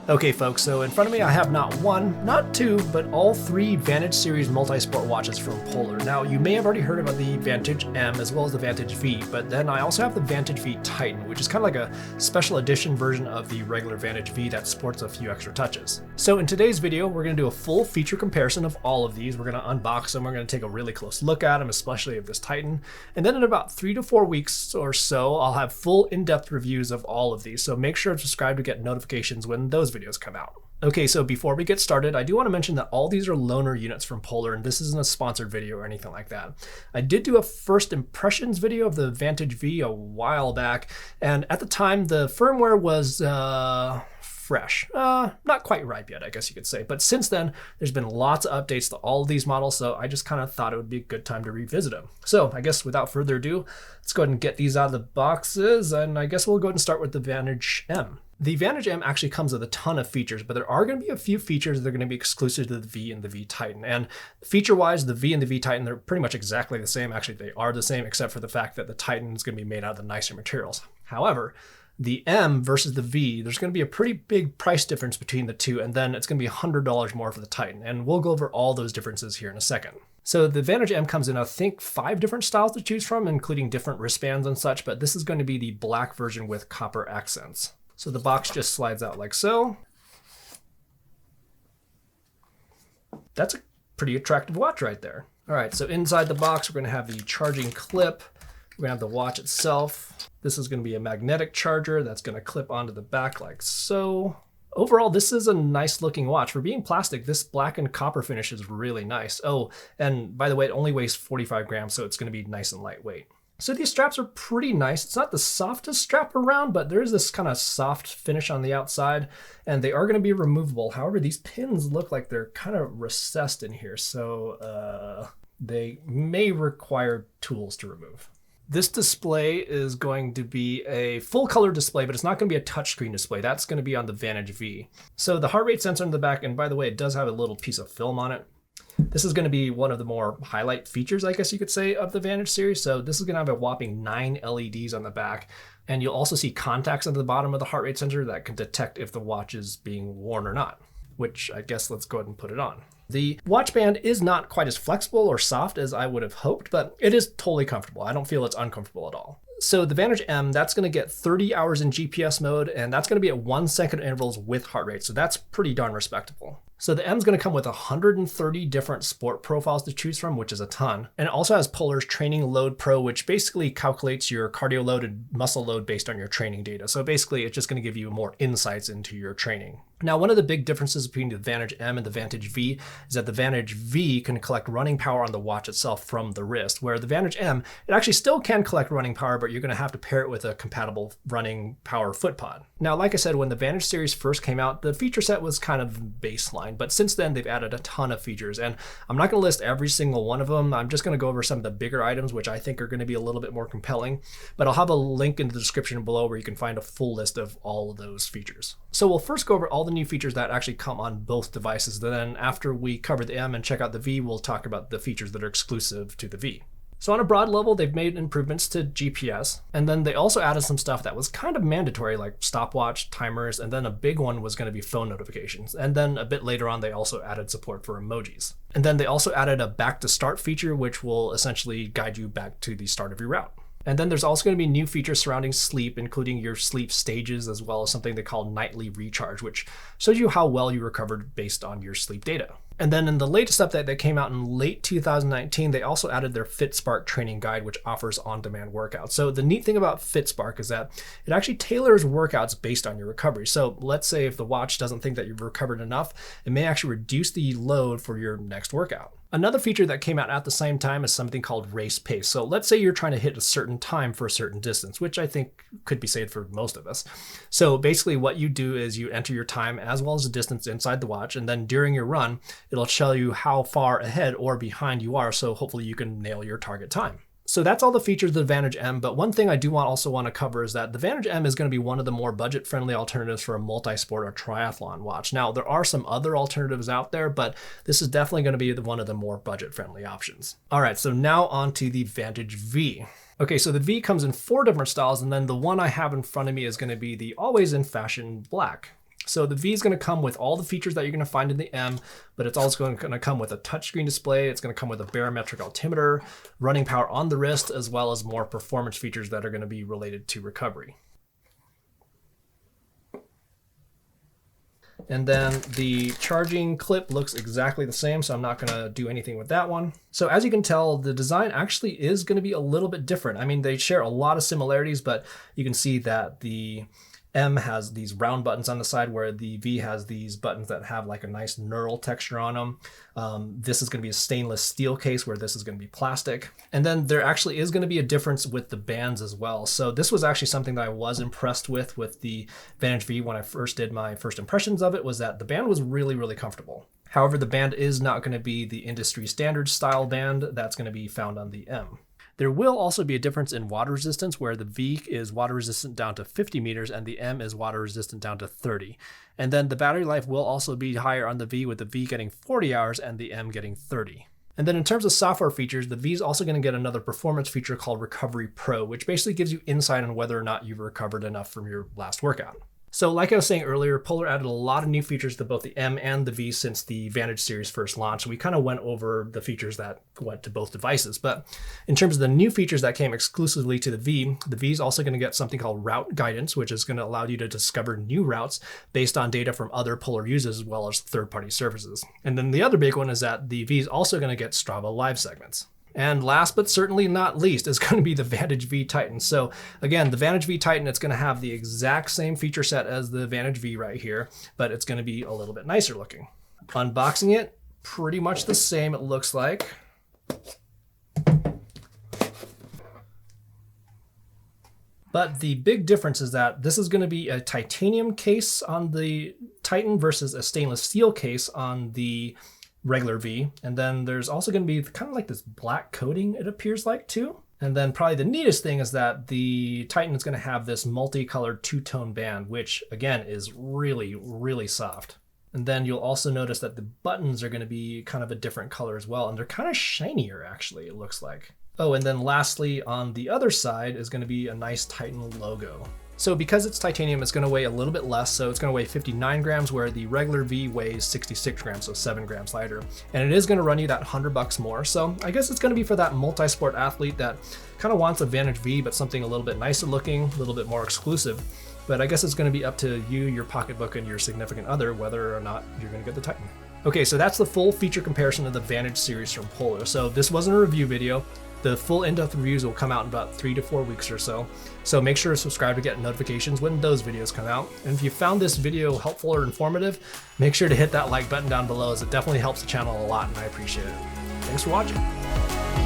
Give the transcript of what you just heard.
Okay folks, so in front of me I have not one, not two, but all three Vantage series multi-sport watches from Polar. Now you may have already heard about the Vantage M as well as the Vantage V, but then I also have the Vantage V Titan, which is kind of like a special edition version of the regular Vantage V that sports a few extra touches. So in today's video, we're going to do a full feature comparison of all of these. We're going to unbox them, we're going to take a really close look at them, especially of this Titan. And then in about 3 to 4 weeks or so, I'll have full in-depth reviews of all of these. So make sure to subscribe to get notifications when those videos come out. Okay, so before we get started, I do want to mention that all these are loaner units from Polar, and this isn't a sponsored video or anything like that. I did do a first impressions video of the Vantage V a while back, and at the time the firmware was fresh. Not quite ripe yet, I guess you could say. But since then, there's been lots of updates to all of these models, so I just kind of thought it would be a good time to revisit them. So I guess without further ado, let's go ahead and get these out of the boxes, and I guess we'll go ahead and start with the Vantage M. The Vantage M actually comes with a ton of features, but there are going to be a few features that are going to be exclusive to the V and the V Titan. And feature-wise, the V and the V Titan, they're pretty much exactly the same. Actually, they are the same, except for the fact that the Titan is going to be made out of the nicer materials. However, the M versus the V, there's going to be a pretty big price difference between the two, and then it's going to be $100 more for the Titan. And we'll go over all those differences here in a second. So the Vantage M comes in, I think, 5 different styles to choose from, including different wristbands and such, but this is going to be the black version with copper accents. So the box just slides out like so. That's a pretty attractive watch right there. All right, so inside the box, we're going to have the charging clip. We're going to have the watch itself. This is going to be a magnetic charger that's going to clip onto the back like so. Overall, this is a nice looking watch. For being plastic, this black and copper finish is really nice. Oh, and by the way, it only weighs 45 grams, so it's going to be nice and lightweight. So these straps are pretty nice. It's not the softest strap around, but there is this kind of soft finish on the outside, and they are going to be removable. However, these pins look like they're kind of recessed in here, so they may require tools to remove. This display is going to be a full color display, but it's not going to be a touchscreen display. That's going to be on the Vantage V. So the heart rate sensor in the back, and by the way, it does have a little piece of film on it. This is going to be one of the more highlight features, I guess you could say, of the Vantage series. So this is going to have a whopping 9 LEDs on the back. And you'll also see contacts at the bottom of the heart rate sensor that can detect if the watch is being worn or not, which I guess let's go ahead and put it on. The watch band is not quite as flexible or soft as I would have hoped, but it is totally comfortable. I don't feel it's uncomfortable at all. So the Vantage M, that's going to get 30 hours in GPS mode, and that's going to be at 1 second intervals with heart rate. So that's pretty darn respectable. So the M is going to come with 130 different sport profiles to choose from, which is a ton. And it also has Polar's Training Load Pro, which basically calculates your cardio load and muscle load based on your training data. So basically, it's just going to give you more insights into your training. Now, one of the big differences between the Vantage M and the Vantage V is that the Vantage V can collect running power on the watch itself from the wrist, where the Vantage M, it actually still can collect running power, but you're going to have to pair it with a compatible running power foot pod. Now, like I said, when the Vantage series first came out, the feature set was kind of baseline, but since then they've added a ton of features, and I'm not going to list every single one of them. I'm just going to go over some of the bigger items, which I think are going to be a little bit more compelling, but I'll have a link in the description below where you can find a full list of all of those features. So we'll first go over all the new features that actually come on both devices. Then after we cover the M and check out the V, we'll talk about the features that are exclusive to the V. So on a broad level, they've made improvements to GPS, and then they also added some stuff that was kind of mandatory, like stopwatch, timers, and then a big one was going to be phone notifications. And then a bit later on, they also added support for emojis. And then they also added a back to start feature, which will essentially guide you back to the start of your route. And then there's also going to be new features surrounding sleep, including your sleep stages, as well as something they call nightly recharge, which shows you how well you recovered based on your sleep data. And then in the latest update that came out in late 2019, they also added their FitSpark training guide, which offers on-demand workouts. So the neat thing about FitSpark is that it actually tailors workouts based on your recovery. So let's say if the watch doesn't think that you've recovered enough, it may actually reduce the load for your next workout. Another feature that came out at the same time is something called race pace. So let's say you're trying to hit a certain time for a certain distance, which I think could be said for most of us. So basically what you do is you enter your time as well as the distance inside the watch, and then during your run, it'll tell you how far ahead or behind you are, so hopefully you can nail your target time. So that's all the features of the Vantage M, but one thing I do also want to cover is that the Vantage M is going to be one of the more budget-friendly alternatives for a multi-sport or triathlon watch. Now, there are some other alternatives out there, but this is definitely going to be one of the more budget-friendly options. All right, so now on to the Vantage V. Okay, so the V comes in 4 different styles, and then the one I have in front of me is going to be the always in fashion black. So the V is going to come with all the features that you're going to find in the M, but it's also going to come with a touchscreen display. It's going to come with a barometric altimeter, running power on the wrist, as well as more performance features that are going to be related to recovery. And then the charging clip looks exactly the same, so I'm not going to do anything with that one. So as you can tell, the design actually is going to be a little bit different. I mean, they share a lot of similarities, but you can see that the M has these round buttons on the side where the V has these buttons that have like a nice knurl texture on them. This is going to be a stainless steel case where this is going to be plastic. And then there actually is going to be a difference with the bands as well. So this was actually something that I was impressed with the Vantage V when I first did my first impressions of it, was that the band was really, really comfortable. However, the band is not going to be the industry standard style band that's going to be found on the M. There will also be a difference in water resistance, where the V is water resistant down to 50 meters and the M is water resistant down to 30. And then the battery life will also be higher on the V, with the V getting 40 hours and the M getting 30. And then in terms of software features, the V is also going to get another performance feature called Recovery Pro, which basically gives you insight on whether or not you've recovered enough from your last workout. So like I was saying earlier, Polar added a lot of new features to both the M and the V since the Vantage series first launched. We kind of went over the features that went to both devices. But in terms of the new features that came exclusively to the V is also going to get something called route guidance, which is going to allow you to discover new routes based on data from other Polar users as well as third-party services. And then the other big one is that the V is also going to get Strava live segments. And last but certainly not least is going to be the Vantage V Titan. So again, the Vantage V Titan, it's going to have the exact same feature set as the Vantage V right here, but it's going to be a little bit nicer looking. Unboxing it, pretty much the same it looks like. But the big difference is that this is going to be a titanium case on the Titan versus a stainless steel case on the regular V. And then there's also going to be kind of like this black coating, it appears like, too. And then probably the neatest thing is that the Titan is going to have this multicolored two-tone band, which again is really, really soft. And then you'll also notice that the buttons are going to be kind of a different color as well. And they're kind of shinier, actually, it looks like. Oh, and then lastly, on the other side is going to be a nice Titan logo. So because it's titanium, it's going to weigh a little bit less. So it's going to weigh 59 grams, where the regular V weighs 66 grams, so 7 grams lighter. And it is going to run you that $100 more. So I guess it's going to be for that multi-sport athlete that kind of wants a Vantage V, but something a little bit nicer looking, a little bit more exclusive. But I guess it's going to be up to you, your pocketbook, and your significant other whether or not you're going to get the Titan. Okay, so that's the full feature comparison of the Vantage series from Polar. So this wasn't a review video. The full in-depth reviews will come out in about 3 to 4 weeks or so. So make sure to subscribe to get notifications when those videos come out. And if you found this video helpful or informative, make sure to hit that like button down below, as it definitely helps the channel a lot and I appreciate it. Thanks for watching.